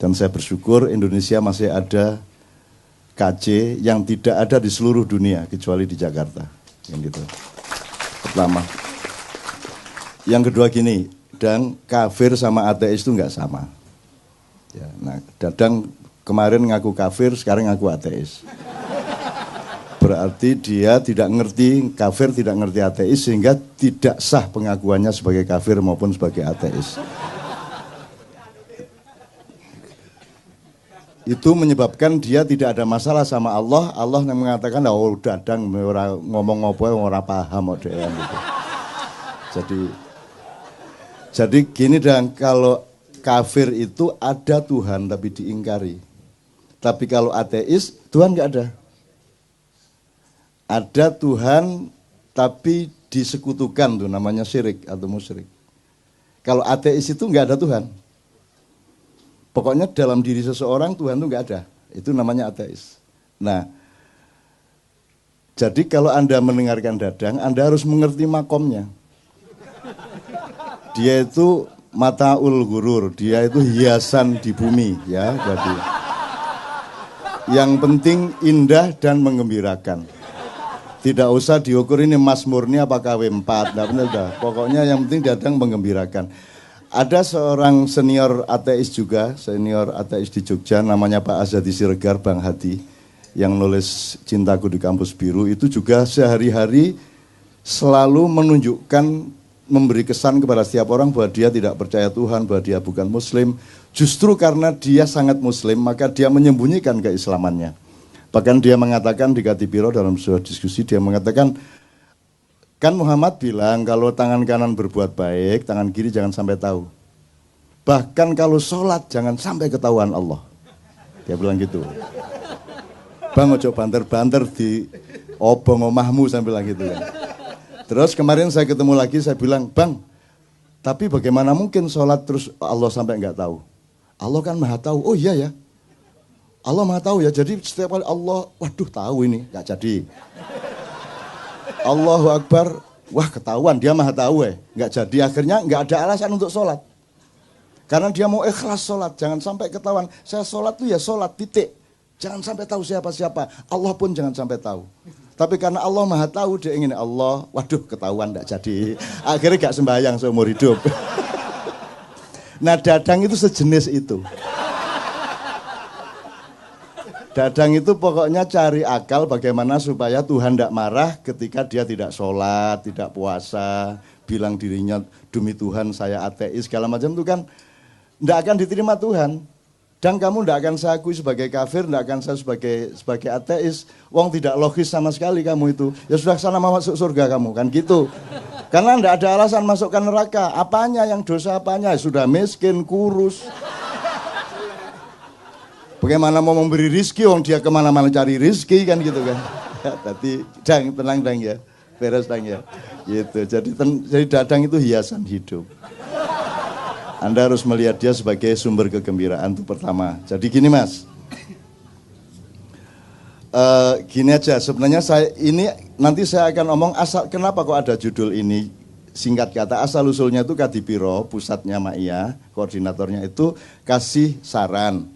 Dan saya bersyukur Indonesia masih ada KJ yang tidak ada di seluruh dunia kecuali di Jakarta. Yang gitu. Pertama. Yang kedua gini, dan kafir sama ateis itu nggak sama. Ya, nah, Dadang kemarin ngaku kafir, sekarang ngaku ateis. Berarti dia tidak ngerti kafir, tidak ngerti ateis, sehingga tidak sah pengakuannya sebagai kafir maupun sebagai ateis. Itu menyebabkan dia tidak ada masalah sama Allah. Allah yang mengatakan, oh Dadang ngomong apa orang paham gitu. Jadi gini, dan kalau kafir itu ada Tuhan tapi diingkari. Tapi kalau ateis, Tuhan nggak ada. Ada Tuhan tapi disekutukan, tuh namanya syirik atau musyrik. Kalau ateis itu nggak ada Tuhan. Pokoknya dalam diri seseorang Tuhan itu nggak ada. Itu namanya ateis. Nah, jadi kalau Anda mendengarkan Dadang, Anda harus mengerti makomnya. Dia itu mataul ghurur, dia itu hiasan di bumi, ya. Jadi yang penting indah dan menggembirakan. Tidak usah diukur ini Mas Murni apa KW4, enggak benar dah. Pokoknya yang penting Dadang menggembirakan. Ada seorang senior ateis juga, senior ateis di Jogja, namanya Pak Azadi Siregar, Bang Hadi, yang nulis Cintaku di Kampus Biru, itu juga sehari-hari selalu menunjukkan, memberi kesan kepada setiap orang bahwa dia tidak percaya Tuhan, bahwa dia bukan Muslim. Justru karena dia sangat Muslim, maka dia menyembunyikan keislamannya. Bahkan dia mengatakan di Katipiro dalam sebuah diskusi, dia mengatakan, kan Muhammad bilang kalau tangan kanan berbuat baik, tangan kiri jangan sampai tahu. Bahkan kalau sholat jangan sampai ketahuan Allah. Dia bilang gitu. Bang ojo banter-banter di obong omahmu, saya bilang gitu kan. Terus kemarin saya ketemu lagi, saya bilang, Bang, tapi bagaimana mungkin sholat terus Allah sampai nggak tahu? Allah kan maha tahu. Oh iya ya, Allah maha tahu ya. Jadi setiap kali Allah, waduh tahu ini, nggak jadi. Allahu Akbar, wah ketahuan, dia maha tahu nggak jadi. Akhirnya nggak ada alasan untuk sholat. Karena dia mau ikhlas sholat, jangan sampai ketahuan. Saya sholat tuh ya sholat, titik. Jangan sampai tahu siapa-siapa. Allah pun jangan sampai tahu. Tapi karena Allah maha tahu, dia ingin Allah, waduh ketahuan enggak jadi. Akhirnya gak sembahyang seumur hidup. Nah Dadang itu sejenis itu. Dadang itu pokoknya cari akal bagaimana supaya Tuhan tidak marah ketika dia tidak sholat, tidak puasa, bilang dirinya demi Tuhan saya ateis, segala macam itu kan tidak akan diterima Tuhan. Dan kamu tidak akan saya akui sebagai kafir, tidak akan saya sebagai ateis. Wong tidak logis sama sekali kamu itu. Ya sudah sana masuk surga kamu, kan gitu. Karena tidak ada alasan masukkan neraka. Apanya yang dosa apanya? Sudah miskin, kurus. Bagaimana mau memberi rizki, wong dia kemana-mana cari rizki kan gitu kan. Tadi tenang ya, beres ya. Gitu. Jadi Dadang itu hiasan hidup. Anda harus melihat dia sebagai sumber kegembiraan itu pertama. Jadi gini Mas, gini aja. Sebenarnya nanti saya akan ngomong asal kenapa kok ada judul ini. Singkat kata asal usulnya itu Kadipiro, pusatnya Ma'iyah, koordinatornya itu kasih saran.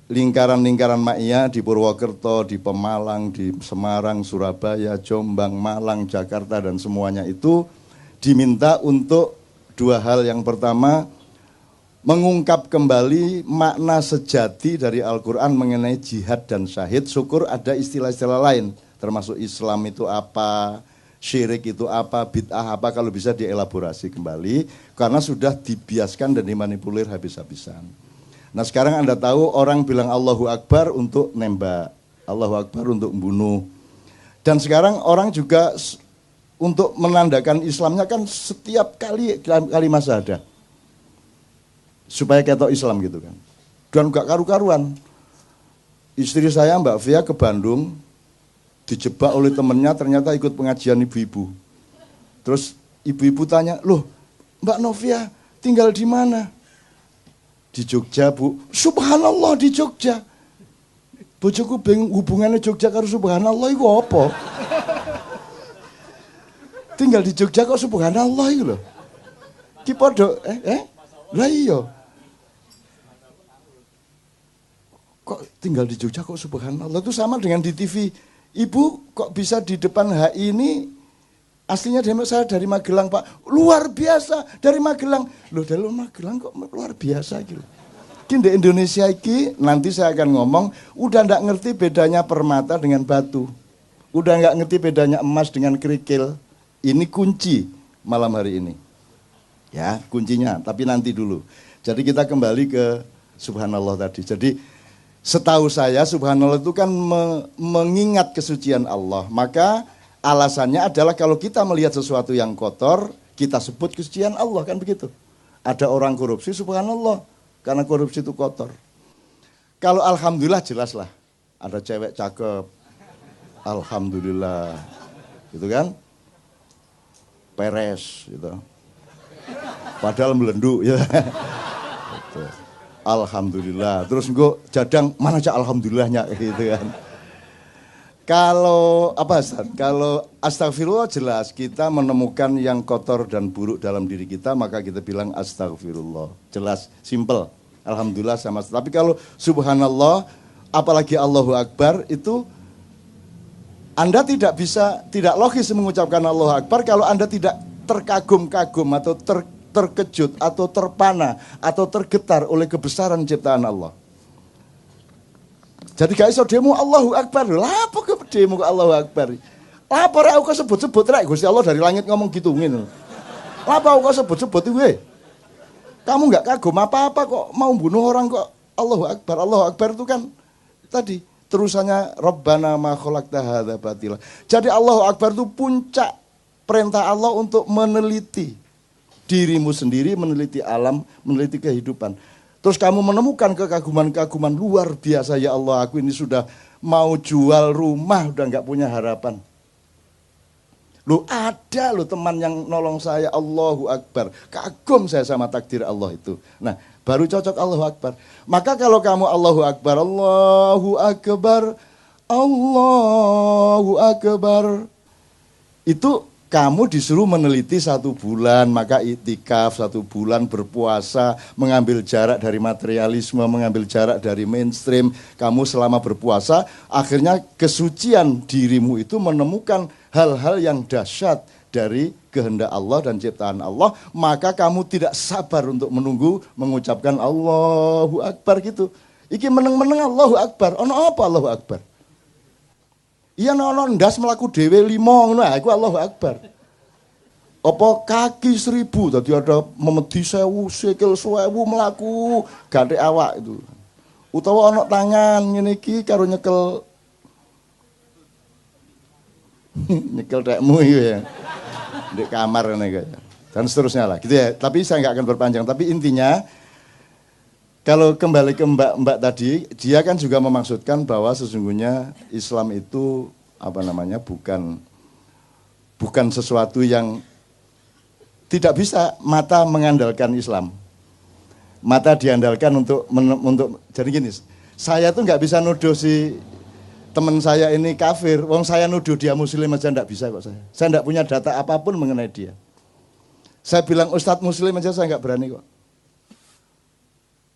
Lingkaran-lingkaran Ma'iyah di Purwokerto, di Pemalang, di Semarang, Surabaya, Jombang, Malang, Jakarta dan semuanya itu diminta untuk dua hal. Yang pertama, mengungkap kembali makna sejati dari Al-Quran mengenai jihad dan syahid. Syukur ada istilah-istilah lain, termasuk Islam itu apa, syirik itu apa, bid'ah apa, kalau bisa dielaborasi kembali, karena sudah dibiaskan dan dimanipulir habis-habisan. Nah sekarang Anda tahu orang bilang Allahu Akbar untuk nembak, Allahu Akbar untuk membunuh. Dan sekarang orang juga untuk menandakan Islamnya kan setiap kali kalimat syahadah. Supaya ketok Islam gitu kan. Dan gak karu-karuan. Istri saya Mbak Fia ke Bandung, dijebak oleh temennya, ternyata ikut pengajian ibu-ibu. Terus ibu-ibu tanya, loh Mbak Novia tinggal di mana? Di Jogja Bu. Subhanallah di Jogja. Bojoku bingung hubungannya Jogja karo subhanallah itu apa? Tinggal di Jogja kok subhanallah itu loh. Ki podo lah iya. tinggal di Jogja kok subhanallah. Itu sama dengan di TV. Ibu kok bisa di depan HI ini, aslinya saya dari Magelang Pak. Luar biasa, dari Magelang. Loh dari Magelang kok luar biasa gitu. Di Indonesia ini nanti saya akan ngomong, udah nggak ngerti bedanya permata dengan batu. Udah nggak ngerti bedanya emas dengan kerikil. Ini kunci malam hari ini. Ya, kuncinya, tapi nanti dulu. Jadi kita kembali ke subhanallah tadi. Jadi setahu saya subhanallah itu kan mengingat kesucian Allah. Maka alasannya adalah kalau kita melihat sesuatu yang kotor, kita sebut kesucian Allah, kan begitu. Ada orang korupsi subhanallah. Karena korupsi itu kotor. Kalau alhamdulillah jelaslah. Ada cewek cakep. Alhamdulillah. Gitu kan? Peres gitu. Padahal melenduk ya. Gitu. Alhamdulillah. Terus gue jadang mana aja alhamdulillahnya gitu kan. Kalau apa Ustaz? Kalau astagfirullah jelas kita menemukan yang kotor dan buruk dalam diri kita, maka kita bilang astagfirullah. Jelas, simple. Alhamdulillah sama. Tapi kalau subhanallah, apalagi Allahu Akbar, itu Anda tidak logis mengucapkan Allahu Akbar kalau Anda tidak terkagum-kagum atau terkejut atau terpana atau tergetar oleh kebesaran ciptaan Allah. Jadi gak iso demo Allahu Akbar. Lah apa ke demo Allahu Akbar? Lah apa aku sebut-sebut rek Gusti Allah dari langit ngomong gitu ngene. Lah apa aku sebut-sebut kuwi? Kamu enggak kagum apa-apa kok mau bunuh orang kok Allahu Akbar. Allahu Akbar itu kan tadi terusannya Rabbana ma khalaqta hadza batila. Jadi Allahu Akbar itu puncak perintah Allah untuk meneliti dirimu sendiri, meneliti alam, meneliti kehidupan. Terus kamu menemukan kekaguman-kekaguman luar biasa, ya Allah aku ini sudah mau jual rumah, udah nggak punya harapan. Loh ada loh teman yang nolong saya, Allahu Akbar. Kagum saya sama takdir Allah itu. Nah baru cocok Allahu Akbar. Maka kalau kamu Allahu Akbar, Allahu Akbar, Allahu Akbar. Itu kamu disuruh meneliti 1 bulan, maka iktikaf 1 bulan berpuasa, mengambil jarak dari materialisme, mengambil jarak dari mainstream. Kamu selama berpuasa, akhirnya kesucian dirimu itu menemukan hal-hal yang dahsyat dari kehendak Allah dan ciptaan Allah. Maka kamu tidak sabar untuk menunggu mengucapkan Allahu Akbar gitu. Iki meneng-meneng Allahu Akbar, ono apa Allahu Akbar? Iya nono ndas melaku dewe 5 ngono iku Allahu Akbar. Apa kaki 1000 tadi ada memedi 1000 sikil 1000 melaku gathek awak itu. Utawa ana tangan ngene iki karo nyekel nyekel tekmu iki ya. Di kamar ngene iki. Dan seterusnya lah gitu ya. Tapi saya enggak akan berpanjang, tapi intinya kalau kembali ke Mbak tadi, dia kan juga memaksudkan bahwa sesungguhnya Islam itu bukan sesuatu yang tidak bisa mata mengandalkan Islam. Mata diandalkan untuk jadi gini, saya tuh nggak bisa nuduh si teman saya ini kafir, wong saya nuduh dia muslim aja nggak bisa kok saya. Saya nggak punya data apapun mengenai dia. Saya bilang Ustadz muslim aja saya nggak berani kok.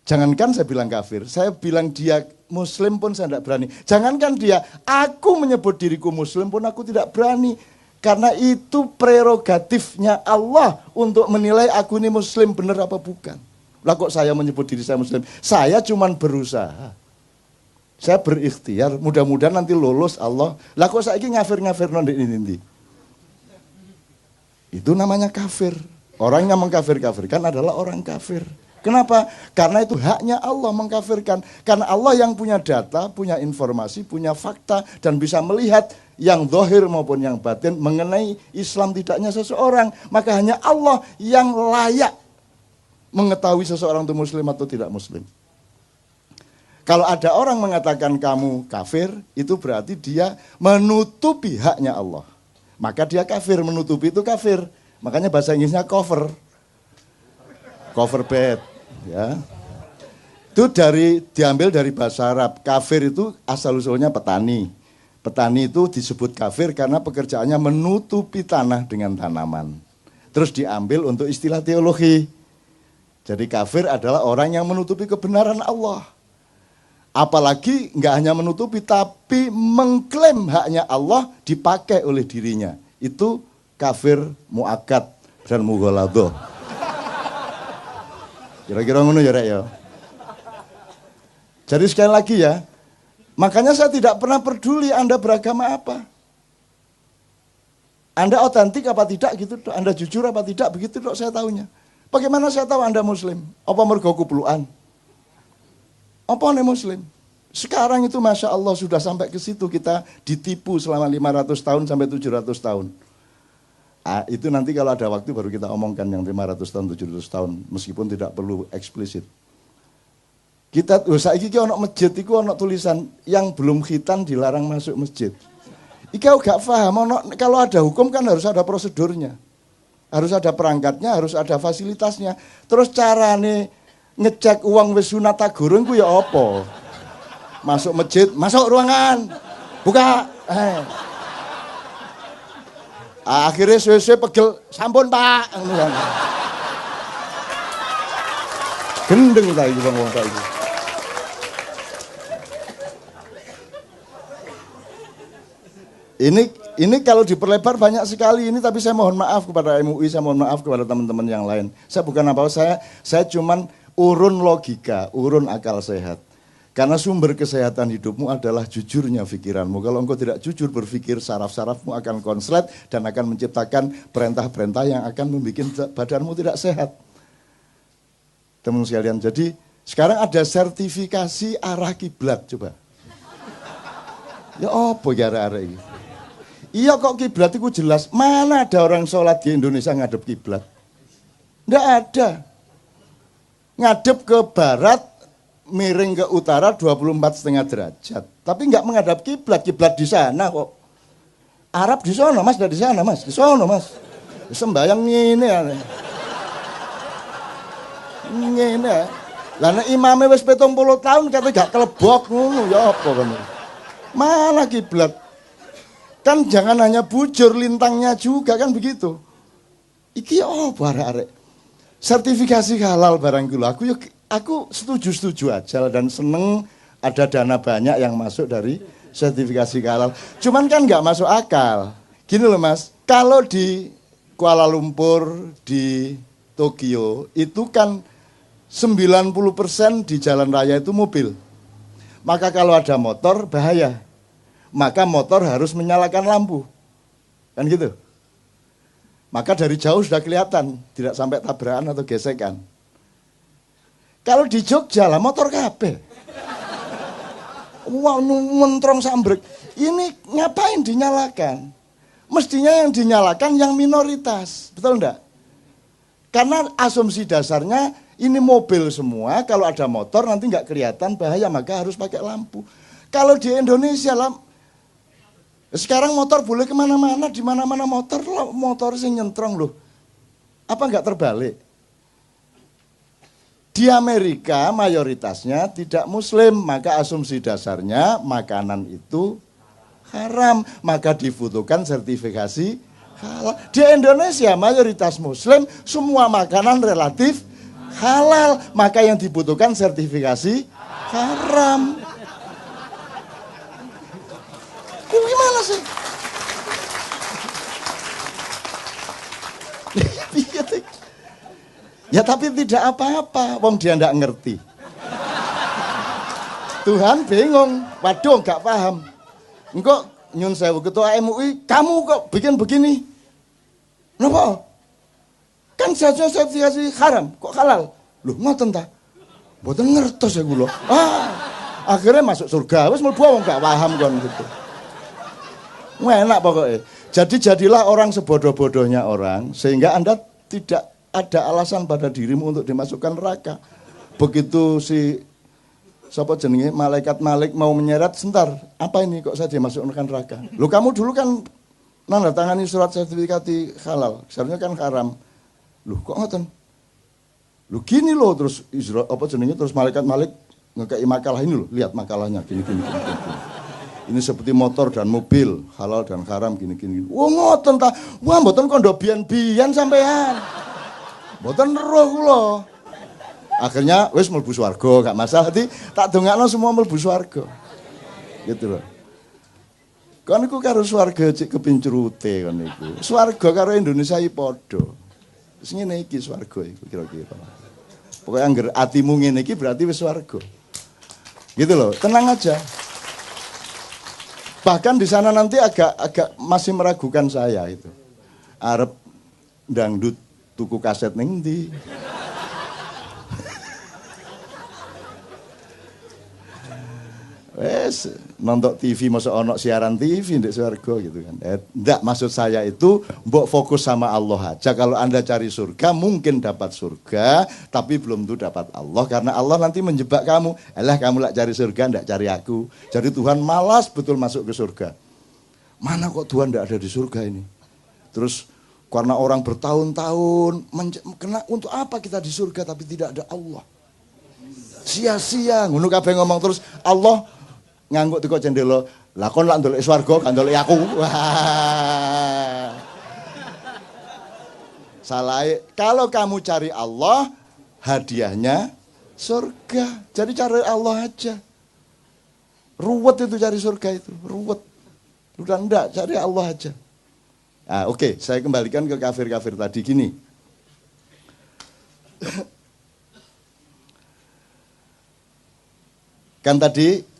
Jangankan saya bilang kafir, saya bilang dia muslim pun saya tidak berani. Jangankan dia, aku menyebut diriku muslim pun aku tidak berani. Karena itu prerogatifnya Allah untuk menilai aku ini muslim benar apa bukan. Lah kok saya menyebut diri saya muslim? Saya cuma berusaha. Saya berikhtiar, mudah-mudahan nanti lulus Allah. Lah kok saya ini ngafir-ngafir nanti. Itu namanya kafir. Orang yang mengkafir-kafirkan adalah orang kafir. Kenapa? Karena itu haknya Allah mengkafirkan. Karena Allah yang punya data, punya informasi, punya fakta, dan bisa melihat yang zahir maupun yang batin mengenai Islam tidaknya seseorang. Maka hanya Allah yang layak mengetahui seseorang itu muslim atau tidak muslim. Kalau ada orang mengatakan kamu kafir, itu berarti dia menutupi haknya Allah. Maka dia kafir, menutupi itu kafir. Makanya bahasa Inggrisnya cover bed, ya. Itu diambil dari bahasa Arab. Kafir itu asal-usulnya petani. Petani itu disebut kafir karena pekerjaannya menutupi tanah dengan tanaman. Terus diambil untuk istilah teologi. Jadi kafir adalah orang yang menutupi kebenaran Allah. Apalagi nggak hanya menutupi, tapi mengklaim haknya Allah dipakai oleh dirinya. Itu kafir mu'akkad dan mughaladah. Kira-kira ngono ya Rek ya. Jadi sekali lagi ya, makanya saya tidak pernah peduli Anda beragama apa. Anda otentik apa tidak gitu, Anda jujur apa tidak, begitu dok saya tahunya. Bagaimana saya tahu Anda Muslim? Apa mergo kupluan? Apa nih Muslim? Sekarang itu Masya Allah sudah sampai ke situ, kita ditipu selama 500 tahun sampai 700 tahun. Itu nanti kalau ada waktu baru kita omongkan yang 500 tahun, 700 tahun, meskipun tidak perlu eksplisit. Kita, saiki ono masjid, itu ono tulisan, yang belum khitan dilarang masuk masjid. Ika gak paham, kalau ada hukum kan harus ada prosedurnya. Harus ada perangkatnya, harus ada fasilitasnya. Terus carane ngecek uang wis sunat gurung ku ya apa? Masuk masjid, masuk ruangan, buka. Akhirnya suwe-suwe pegel, sampun Pak. Gendeng ta iki wong tak iki. Ini kalau diperlebar banyak sekali ini, tapi saya mohon maaf kepada MUI, saya mohon maaf kepada teman-teman yang lain. Saya bukan apa-apa, saya cuman urun logika, urun akal sehat. Karena sumber kesehatan hidupmu adalah jujurnya pikiranmu. Kalau engkau tidak jujur berpikir, saraf-sarafmu akan konslet dan akan menciptakan perintah-perintah yang akan membuat badanmu tidak sehat. Teman sekalian, jadi sekarang ada sertifikasi arah kiblat, coba. Ya apa gara-gara ini? Iya kok kiblat itu jelas. Mana ada orang sholat di Indonesia ngadep kiblat? Nggak ada. Ngadep ke barat, miring ke utara 24,5 derajat. Tapi nggak menghadap kiblat, kiblat di sana kok. Arab di sana Mas, dari sana Mas, di sana Mas. Sembayang ini ya. Ngene. Lah nek imame wis 70 tahun kate gak kelebok ngono ya apa kan. Mana kiblat? Kan jangan hanya bujur lintangnya juga kan begitu. Iki apa arek-arek? Sertifikasi halal barang kula. Aku setuju aja dan seneng ada dana banyak yang masuk dari sertifikasi halal. Cuman kan nggak masuk akal. Gini loh Mas, kalau di Kuala Lumpur, di Tokyo, itu kan 90% di jalan raya itu mobil. Maka kalau ada motor bahaya. Maka motor harus menyalakan lampu. Kan gitu. Maka dari jauh sudah kelihatan, tidak sampai tabrakan atau gesekan. Kalau di Jogja lah motor kabeh. Wah, mentrong sambrek. Ini ngapain dinyalakan? Mestinya yang dinyalakan yang minoritas. Betul enggak? Karena asumsi dasarnya ini mobil semua, kalau ada motor nanti nggak kelihatan bahaya, maka harus pakai lampu. Kalau di Indonesia lah, sekarang motor boleh kemana-mana, di mana-mana motor sing nyentrong loh. Apa nggak terbalik? Di Amerika mayoritasnya tidak Muslim, maka asumsi dasarnya makanan itu haram, maka dibutuhkan sertifikasi halal. Di Indonesia mayoritas Muslim, semua makanan relatif halal, maka yang dibutuhkan sertifikasi haram. Gimana sih? Ya tapi tidak apa-apa, wong dia ndak ngerti. Tuhan bingung, waduh gak paham. Engkau nyun sewu ketua MUI, kamu kok bikin begini? Kenapa? Kan seharusnya sertifikasi haram, kok halal? Loh ngoten ta? Mboten ngertos ya kula. Akhirnya masuk surga, wis mlebu wong gak paham kon gitu. Enak pokoknya. Jadi jadilah orang sebodoh-bodohnya orang, sehingga Anda tidak ada alasan pada dirimu untuk dimasukkan neraka. Begitu si siapa jenenge malaikat Malik mau menyeret, sebentar, apa ini kok saya dimasukkan neraka? Loh kamu dulu kan nandatangani surat sertifikasi halal, seharusnya kan haram. Loh kok ngoten? Loh gini loh, terus apa jenenge, terus malaikat Malik ngekei makalah ini loh, lihat makalahnya gini. Ini seperti motor dan mobil, halal dan haram gini. Wah ngoten ta. Wah mboten kondo biyen-biyen sampean. Mboten roh kula. Akhirnya wis mlebu swarga, gak masalah. Jadi tak dongakno semua mlebu swarga. Gitu loh. Kon iku karo swarga cek kepincrute kon iku. Swarga karo Indonesia iki padha. Wis ngene iki swarga iku kira-kira. Pokoke angger atimu ngene iki berarti wis swarga. Gitu loh, tenang aja. Bahkan di sana nanti agak masih meragukan saya itu. Arep dangdut tuku kaset ning ndi? Wes nonton TV masuk ono siaran TV ndek swarga gitu kan. Enggak, maksud saya itu mbok fokus sama Allah aja. Kalau Anda cari surga mungkin dapat surga, tapi belum tentu dapat Allah karena Allah nanti menjebak kamu. Alah kamu lak cari surga ndak cari aku. Jadi Tuhan malas betul masuk ke surga. Mana kok Tuhan ndak ada di surga ini? Terus karena orang bertahun-tahun kena untuk apa kita di surga tapi tidak ada Allah? Sia-sia ngono kabeh ngomong terus Allah ngangguk teko cendela, lah kon lak ndelok swarga kan ndelok aku. Wah. Salah. Kalau kamu cari Allah, hadiahnya surga. Jadi cari Allah aja. Ruwet itu cari surga itu, ruwet. Udah enggak, cari Allah aja. Nah, oke, saya kembalikan ke kafir-kafir tadi gini. Kan tadi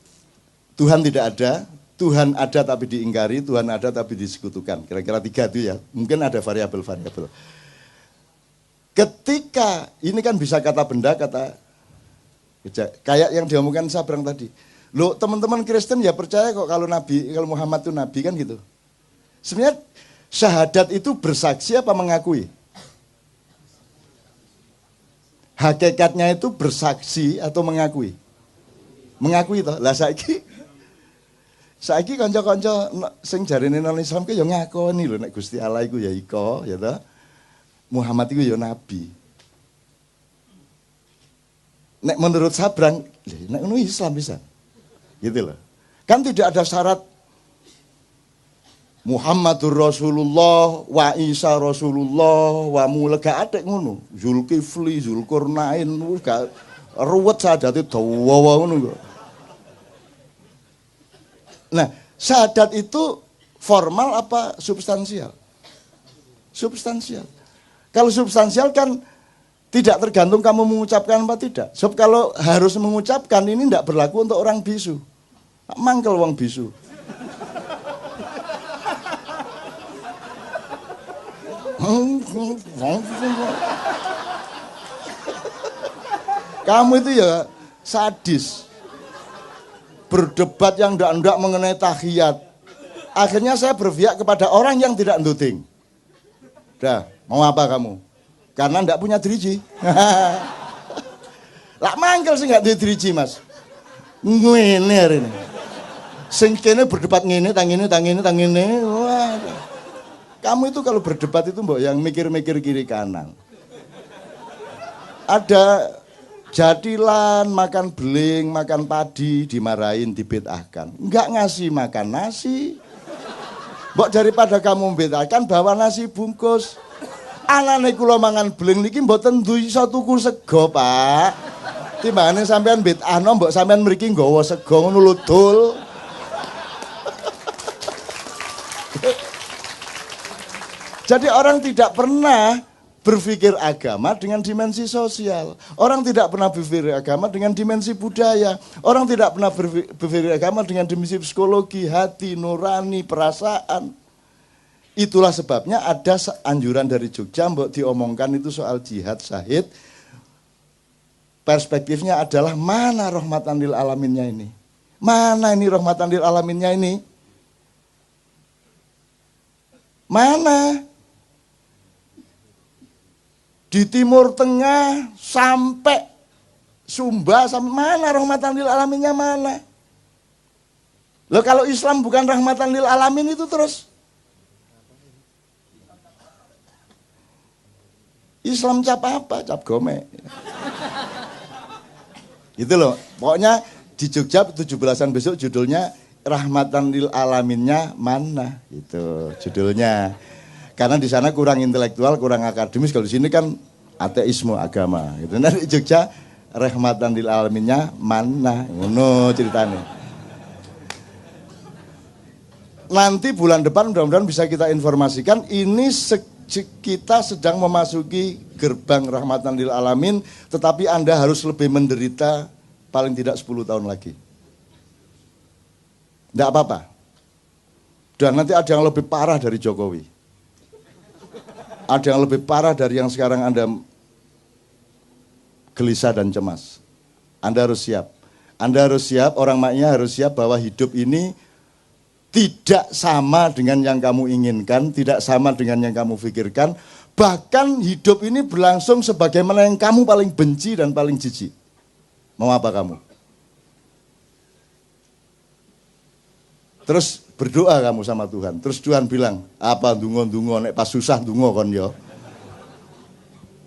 Tuhan tidak ada, Tuhan ada tapi diingkari, Tuhan ada tapi disekutukan. Kira-kira 3 itu ya, mungkin ada variabel-variabel. Ketika, ini kan bisa kata benda, kata kayak yang diomongkan Sabrang tadi. Loh teman-teman Kristen ya percaya kok kalau Nabi, kalau Muhammad itu Nabi kan gitu. Sebenarnya syahadat itu bersaksi apa mengakui? Hakikatnya itu bersaksi atau mengakui? Mengakui toh. Lah saiki kanca-kanca sing jarene nang Islam ki ya ngakoni lho nek Gusti Allah iku ya iko, ya toh. Muhammad iku ya nabi. Nek menurut Sabrang, nek ngono Islam bisa. Gitu loh. Kan tidak ada syarat Muhammadur Rasulullah wa Isa Rasulullah wa mulega atik ngono. Zulkifli, Zulkarnain gak ruwet sadate dawa ngono kok. Nah, syahadat itu formal apa substansial? Substansial. Kalau substansial kan tidak tergantung kamu mengucapkan apa tidak. Sebab kalau harus mengucapkan ini tidak berlaku untuk orang bisu. Mangkel wong bisu. Kamu itu ya sadis. Berdebat yang ndak mengenai tahiyat. Akhirnya saya berpihak kepada orang yang tidak nduding. Dah, mau apa kamu? Karena ndak punya driji. Lah mangkel sih nggak driji, Mas. Ngene hari ini. Sing kene berdebat ngene, tang ngene. Wah. Kamu itu kalau berdebat itu mbok yang mikir-mikir kiri kanan. Ada jadilan, makan beling, makan padi, dimarahin, dibedahkan. Enggak ngasih makan nasi. Mbok daripada kamu membedahkan, bawa nasi bungkus. Anane kula mangan beling niki mboten iso tuku sego, Pak. Timbangane sampean bedahno mbok sampean mriki nggawa sego ngono lho, Dul. Jadi orang tidak pernah berpikir agama dengan dimensi sosial. Orang tidak pernah berpikir agama dengan dimensi budaya. Orang tidak pernah berpikir agama dengan dimensi psikologi, hati, nurani, perasaan. Itulah sebabnya ada anjuran dari Jogja, mbok diomongkan itu soal jihad syahid. Perspektifnya adalah mana rahmatan lil alaminnya ini? Mana ini rahmatan lil alaminnya ini? Mana? Di Timur Tengah sampai Sumba, sampai mana rahmatan lil alaminnya mana? Loh kalau Islam bukan rahmatan lil alamin itu terus Islam cap apa? Cap gome. Gitu loh. Pokoknya di Jogja 17-an besok judulnya rahmatan lil alaminnya mana? Itu judulnya. Karena di sana kurang intelektual, kurang akademis. Kalau di sini kan ateisme agama. Gitu. Nah di Jogja rahmatan lil alaminnya mana? Ngono ceritanya. Nanti bulan depan mudah-mudahan bisa kita informasikan ini kita sedang memasuki gerbang rahmatan lil alamin, tetapi Anda harus lebih menderita paling tidak 10 tahun lagi. Tidak apa-apa. Dan nanti ada yang lebih parah dari Jokowi. Ada yang lebih parah dari yang sekarang Anda gelisah dan cemas. Anda harus siap. Anda harus siap, orang maknya harus siap bahwa hidup ini tidak sama dengan yang kamu inginkan, tidak sama dengan yang kamu pikirkan. Bahkan hidup ini berlangsung sebagaimana yang kamu paling benci dan paling jijik. Mau apa kamu? Terus berdoa kamu sama Tuhan. Terus Tuhan bilang, apa dungo-dungo, nek pas susah dungo kon yo.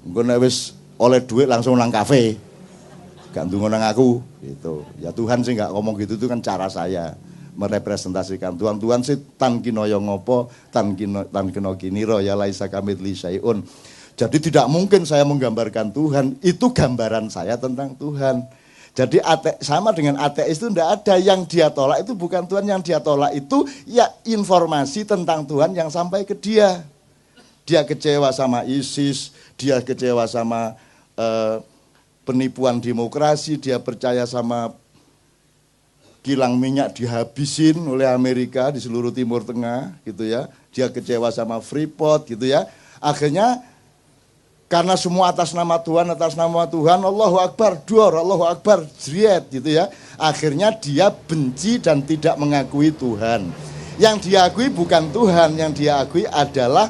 Engko nek wis oleh duit langsung nang kafe. Gak dungo nang aku gitu. Ya Tuhan sih gak ngomong gitu, itu kan cara saya merepresentasikan Tuhan. Tuhan sih tan kinoyo ngopo, tan kino kiniro ya laisa kamitsli syai'un. Jadi tidak mungkin saya menggambarkan Tuhan, itu gambaran saya tentang Tuhan. Jadi sama dengan ateis itu tidak ada, yang dia tolak itu bukan Tuhan, yang dia tolak itu ya informasi tentang Tuhan yang sampai ke dia. Dia kecewa sama ISIS, dia kecewa sama penipuan demokrasi, dia percaya sama kilang minyak dihabisin oleh Amerika di seluruh Timur Tengah gitu ya. Dia kecewa sama Freeport gitu ya. Akhirnya karena semua atas nama Tuhan, Allahu Akbar, dor, Allahu Akbar, jriet gitu ya. Akhirnya dia benci dan tidak mengakui Tuhan. Yang diakui bukan Tuhan, yang dia akui adalah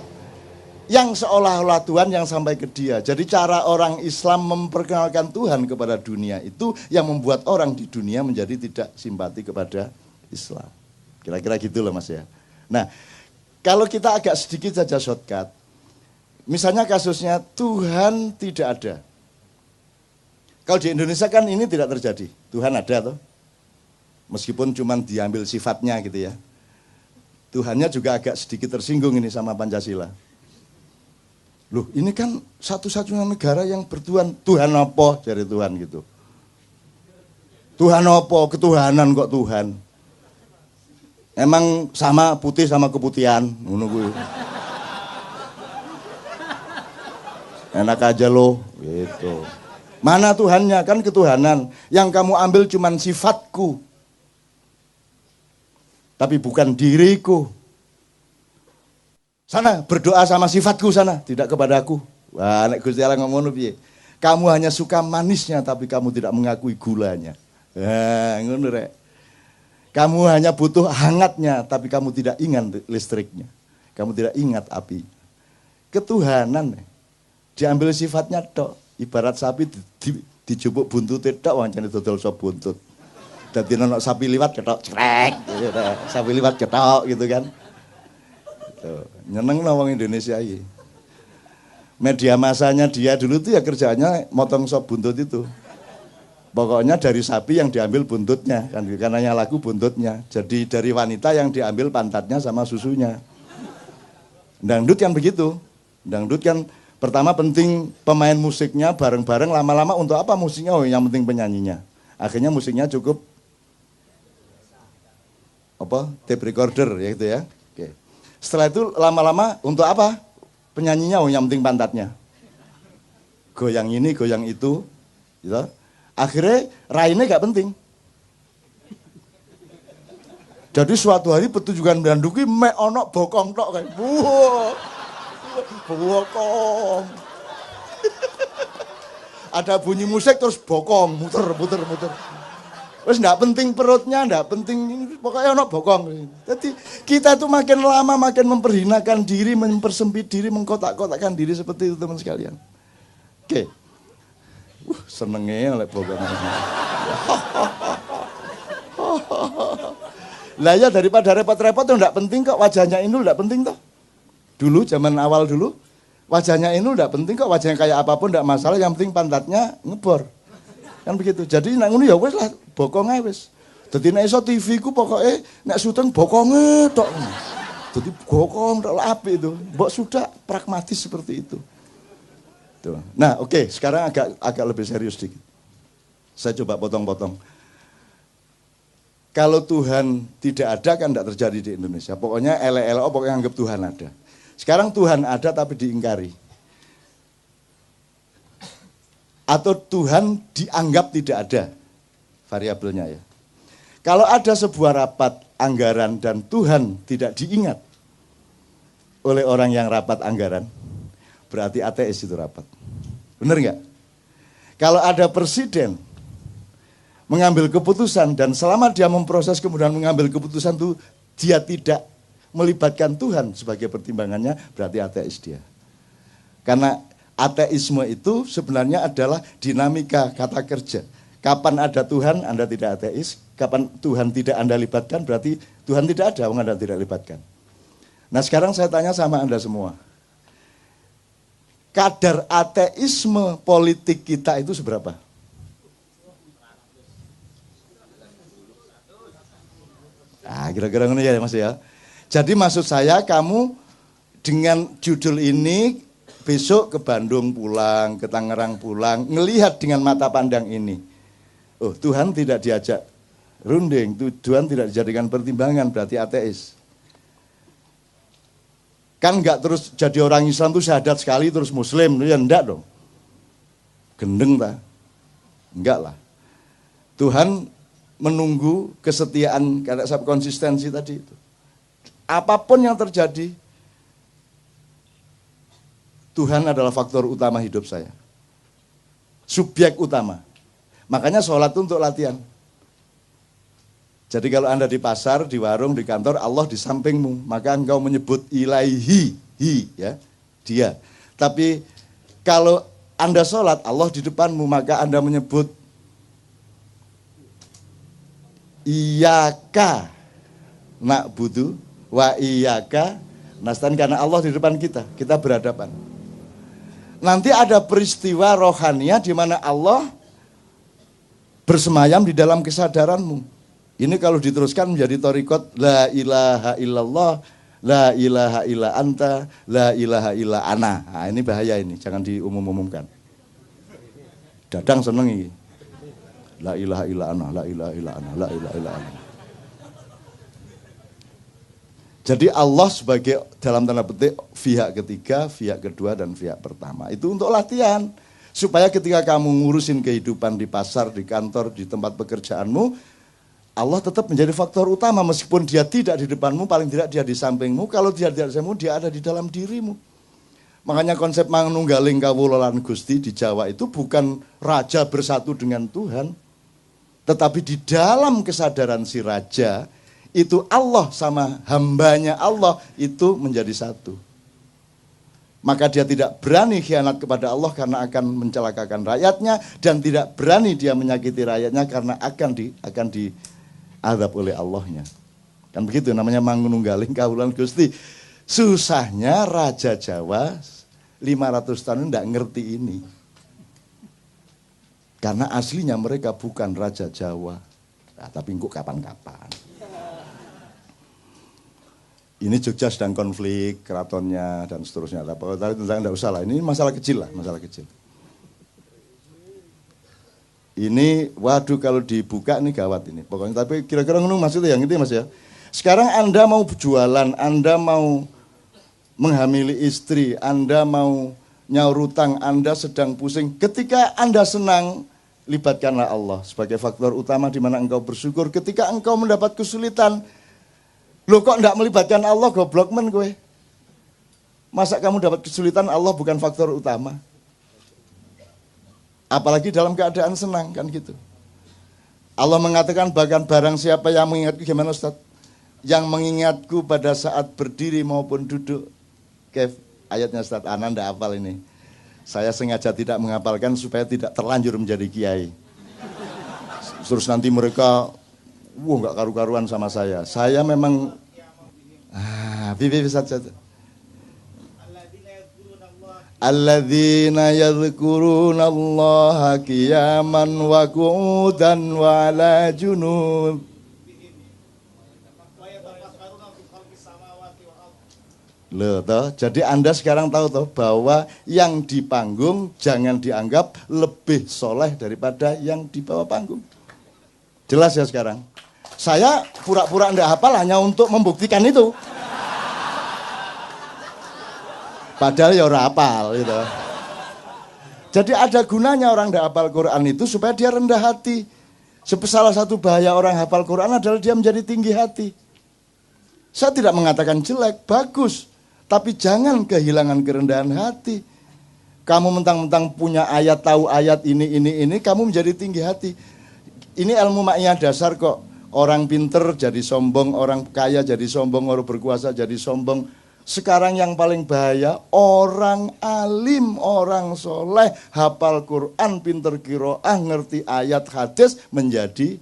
yang seolah-olah Tuhan yang sampai ke dia. Jadi cara orang Islam memperkenalkan Tuhan kepada dunia itu yang membuat orang di dunia menjadi tidak simpati kepada Islam. Kira-kira gitu loh Mas ya. Nah, kalau kita agak sedikit saja shortcut, misalnya kasusnya Tuhan tidak ada. Kalau di Indonesia kan ini tidak terjadi. Tuhan ada toh. Meskipun cuma diambil sifatnya gitu ya. Tuhannya juga agak sedikit tersinggung ini sama Pancasila. Loh ini kan satu-satunya negara yang bertuhan. Tuhan apa? Jadi Tuhan gitu. Tuhan apa? Ketuhanan kok Tuhan. Emang sama putih sama keputihan. Ngono kuwi. Enak aja loh, gitu. Mana Tuhannya? Kan ketuhanan. Yang kamu ambil cuman sifatku. Tapi bukan diriku. Sana berdoa sama sifatku sana, tidak kepadaku. Wah, nek Gusti Allah ngomong piye? Kamu hanya suka manisnya tapi kamu tidak mengakui gulanya. Nah, ngono rek. Kamu hanya butuh hangatnya tapi kamu tidak ingat listriknya. Kamu tidak ingat api. Ketuhanan diambil sifatnya tok. Ibarat sapi dijupuk buntute tok wancane dodol sop buntut. Dadi ono sapi liwat ketok crek gitu. Sapi liwat ketok gitu kan. Nyeneng wong Indonesia ini. Media masanya dia dulu tuh ya kerjanya motong sop buntut itu. Pokoknya dari sapi yang diambil buntutnya, kan karena lagu buntutnya. Jadi dari wanita yang diambil pantatnya sama susunya. Dangdut kan begitu. Dangdut kan pertama penting pemain musiknya bareng-bareng, lama-lama untuk apa musiknya? Oh yang penting penyanyinya. Akhirnya musiknya cukup tape recorder ya gitu ya. Oke. Setelah itu lama-lama untuk apa? Penyanyinya, oh yang penting pantatnya. Goyang ini, goyang itu. Gitu. Akhirnya rainnya gak penting. Jadi suatu hari petunjukan Branduki mek ono bokong tok kayak. Bokong. Ada bunyi musik terus bokong, muter. Wes ndak penting perutnya, ndak penting pokoknya ono bokong. Jadi kita tuh makin lama makin memperhinakan diri, mempersempit diri, mengkotak-kotakkan diri seperti itu teman sekalian. Oke. Senengnya oleh bokong. Lah ya daripada repot-repot tuh ndak penting kok wajahnya Inul ndak penting toh. Dulu zaman awal dulu wajahnya Inul ndak penting kok, wajahnya kayak apapun ndak masalah, yang penting pantatnya ngebor. Kan begitu. Jadi nek ngono ya wis lah, bokong ae wis. Dadi nek iso TV ku pokoke nek syuting bokonge tok. Dadi bokong tok apik itu. Mbok sudah pragmatis seperti itu. Tuh. Nah, oke, sekarang agak lebih serius dikit. Saya coba potong-potong. Kalau Tuhan tidak ada kan tidak terjadi di Indonesia. Pokoknya ele-ele, pokoknya anggap Tuhan ada. Sekarang Tuhan ada tapi diingkari. Atau Tuhan dianggap tidak ada. Variabelnya ya. Kalau ada sebuah rapat anggaran dan Tuhan tidak diingat oleh orang yang rapat anggaran, berarti ateis itu rapat. Benar nggak? Kalau ada presiden mengambil keputusan dan selama dia memproses kemudian mengambil keputusan itu dia tidak melibatkan Tuhan sebagai pertimbangannya, berarti ateis dia. Karena ateisme itu sebenarnya adalah dinamika kata kerja. Kapan ada Tuhan, Anda tidak ateis. Kapan Tuhan tidak Anda libatkan, berarti Tuhan tidak ada, Anda tidak libatkan. Nah sekarang saya tanya sama Anda semua. Kadar ateisme politik kita itu seberapa? Nah, kira-kira ini ya Mas ya. Jadi maksud saya kamu dengan judul ini besok ke Bandung pulang, ke Tangerang pulang, ngelihat dengan mata pandang ini. Oh, Tuhan tidak diajak runding, Tuhan tidak dijadikan pertimbangan, berarti ateis. Kan enggak terus jadi orang Islam tuh syahadat sekali terus Muslim, ya enggak dong. Gendeng tak? Enggak lah. Tuhan menunggu kesetiaan, karena konsistensi tadi itu. Apapun yang terjadi, Tuhan adalah faktor utama hidup saya. Subjek utama. Makanya sholat itu untuk latihan. Jadi kalau Anda di pasar, di warung, di kantor, Allah di sampingmu, maka engkau menyebut ilaihi, ya, dia. Tapi kalau Anda sholat, Allah di depanmu, maka Anda menyebut Iyaka na'budu wa iyaka nasta'in, karena Allah di depan kita berhadapan. Nanti ada peristiwa rohania di mana Allah bersemayam di dalam kesadaranmu. Ini kalau diteruskan menjadi thariqat la ilaha illallah, la ilaha illa anta, la ilaha illa ana. Nah, ini bahaya ini, jangan diumum-umumkan. Dadang seneng ini. La ilaha illa ana, la ilaha illa ana, la ilaha illa ana. Jadi Allah sebagai dalam tanda petik pihak ketiga, pihak kedua dan pihak pertama. Itu untuk latihan. Supaya ketika kamu ngurusin kehidupan di pasar, di kantor, di tempat pekerjaanmu, Allah tetap menjadi faktor utama meskipun dia tidak di depanmu, paling tidak dia di sampingmu. Kalau dia tidak di sampingmu, dia ada di dalam dirimu. Makanya konsep manunggaling kawula lan Gusti di Jawa itu bukan raja bersatu dengan Tuhan, tetapi di dalam kesadaran si raja itu Allah sama hambanya Allah itu menjadi satu. Maka dia tidak berani khianat kepada Allah karena akan mencelakakan rakyatnya, dan tidak berani dia menyakiti rakyatnya karena akan diadab oleh Allahnya. Kan begitu namanya mangununggaling kawulan Gusti. Susahnya Raja Jawa 500 tahun tidak ngerti ini. Karena aslinya mereka bukan Raja Jawa. Nah, tapi kok kapan-kapan. Ini Jogja sedang konflik, keratonnya dan seterusnya. Tapi tentang tidak usah lah, ini masalah kecil lah, masalah kecil. Ini, waduh kalau dibuka ini gawat ini. Pokoknya, tapi kira-kira ngono maksudnya yang itu Mas ya. Sekarang Anda mau jualan, Anda mau menghamili istri, Anda mau nyaur utang, Anda sedang pusing. Ketika Anda senang, libatkanlah Allah sebagai faktor utama di mana engkau bersyukur. Ketika engkau mendapat kesulitan, loh kok enggak melibatkan Allah, goblok men gue. Masa kamu dapat kesulitan, Allah bukan faktor utama. Apalagi dalam keadaan senang, kan gitu. Allah mengatakan bahkan barang siapa yang mengingatku, gimana Ustaz? Yang mengingatku pada saat berdiri maupun duduk. Kev, ayatnya Ustaz, Ana enggak hafal ini. Saya sengaja tidak menghafalkan supaya tidak terlanjur menjadi kiai. Terus nanti mereka nggak karu-karuan sama saya. Saya memang bibi saja. Alladzina yadhkuruna Allaha qiyaman wa qu'udan wa ala junub. Loh, toh. Jadi Anda sekarang tahu toh bahwa yang di panggung jangan dianggap lebih soleh daripada yang di bawah panggung. Jelas ya sekarang? Saya pura-pura enggak hafal hanya untuk membuktikan itu. Padahal ya ora hafal gitu. Jadi ada gunanya orang enggak hafal Quran itu supaya dia rendah hati. Salah satu bahaya orang hafal Quran adalah dia menjadi tinggi hati. Saya tidak mengatakan jelek, bagus. Tapi jangan kehilangan kerendahan hati. Kamu mentang-mentang punya ayat, tahu ayat ini, kamu menjadi tinggi hati. Ini ilmu maknya dasar kok. Orang pinter jadi sombong, orang kaya jadi sombong, orang berkuasa jadi sombong. Sekarang yang paling bahaya, orang alim, orang soleh, hafal Quran, pinter qiraah, ngerti ayat hadis, menjadi